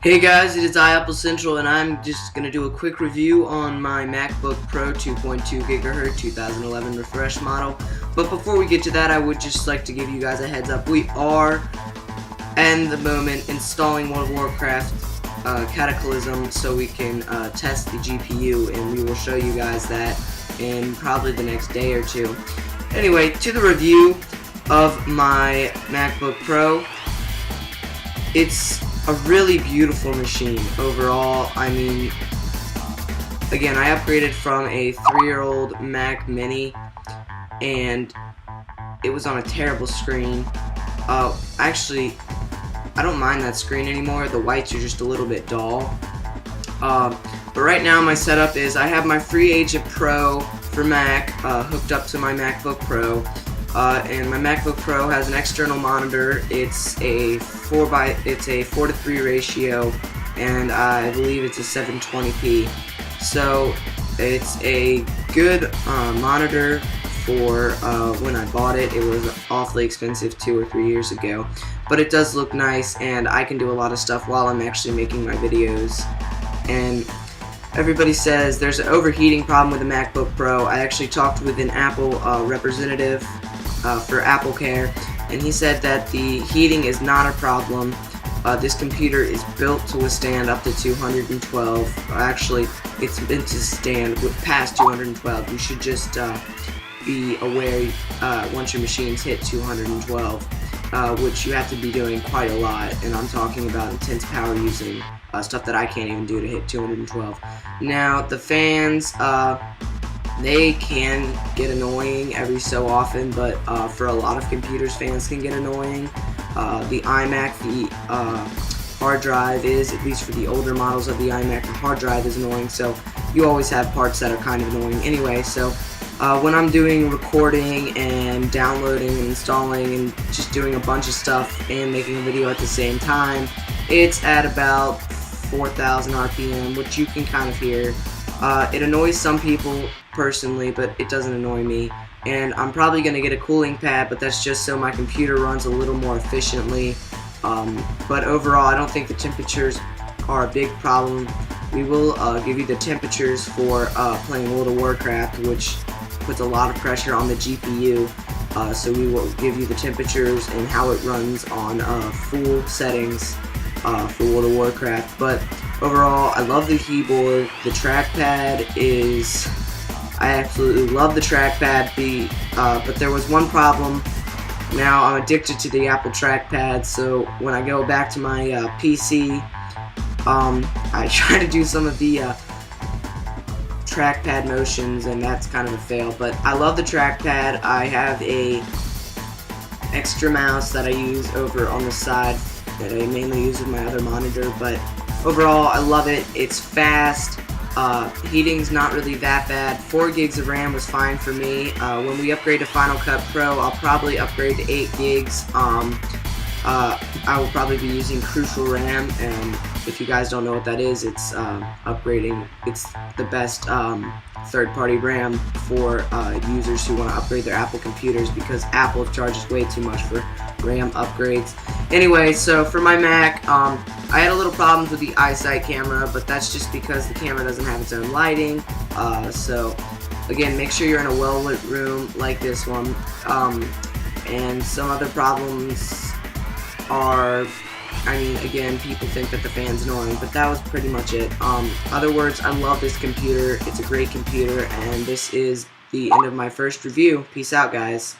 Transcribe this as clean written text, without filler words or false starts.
Hey guys, it is Apple Central, and I'm just going to do a quick review on my Macbook Pro 2.2 GHz 2011 refresh model. But before we get to that, I would just like to give you guys a heads up. We are, at the moment, installing World of Warcraft Cataclysm so we can test the GPU, and we will show you guys that in probably the next day or two. Anyway, to the review of my MacBook Pro. It's a really beautiful machine overall. I mean, again, I upgraded from a 3-year-old Mac Mini, and it was on a terrible screen. Actually, I don't mind that screen anymore. The whites are just a little bit dull. But right now my setup is I have my FreeAgent Pro for Mac hooked up to my MacBook Pro. And my MacBook Pro has an external monitor. It's a 4:3 ratio, and I believe it's a 720p. So it's a good monitor for when I bought it. It was awfully expensive 2 or 3 years ago, but it does look nice, and I can do a lot of stuff while I'm actually making my videos. And everybody says there's an overheating problem with the MacBook Pro. I actually talked with an Apple representative for AppleCare, and he said that the heating is not a problem. This computer is built to withstand up to 212. Actually, it's meant to stand past 212. You should just be aware once your machines hit 212, which you have to be doing quite a lot, and I'm talking about intense power using stuff that I can't even do to hit 212. Now, the fans, they can get annoying every so often, but for a lot of computers, fans can get annoying. The iMac, the hard drive is, at least for the older models of the iMac, the hard drive is annoying, so you always have parts that are kind of annoying anyway. So when I'm doing recording and downloading and installing and just doing a bunch of stuff and making a video at the same time, it's at about 4,000 RPM, which you can kind of hear. It annoys some people personally, but it doesn't annoy me. And I'm probably going to get a cooling pad, but that's just so my computer runs a little more efficiently. But overall, I don't think the temperatures are a big problem. We will give you the temperatures for playing World of Warcraft, which puts a lot of pressure on the GPU. So we will give you the temperatures and how it runs on full settings for World of Warcraft. But overall, I love the keyboard. The trackpad is, I absolutely love the trackpad. But there was one problem. Now I'm addicted to the Apple trackpad, so when I go back to my PC, I try to do some of the trackpad motions, and that's kind of a fail. But I love the trackpad. I have a extra mouse that I use over on the side that I mainly use with my other monitor, but overall I love it. It's fast. Heating's not really that bad. 4 gigs of RAM was fine for me. When we upgrade to Final Cut Pro, I'll probably upgrade to 8 gigs. I will probably be using Crucial RAM, and if you guys don't know what that is, it's upgrading. It's the best third-party RAM for users who want to upgrade their Apple computers, because Apple charges way too much for RAM upgrades. Anyway, so for my Mac, I had a little problems with the iSight camera, but that's just because the camera doesn't have its own lighting. So again, make sure you're in a well-lit room like this one. And some other problems are, I mean, again, people think that the fan's annoying, but that was pretty much it. Other words, I love this computer. It's a great computer, and this is the end of my first review. Peace out, guys.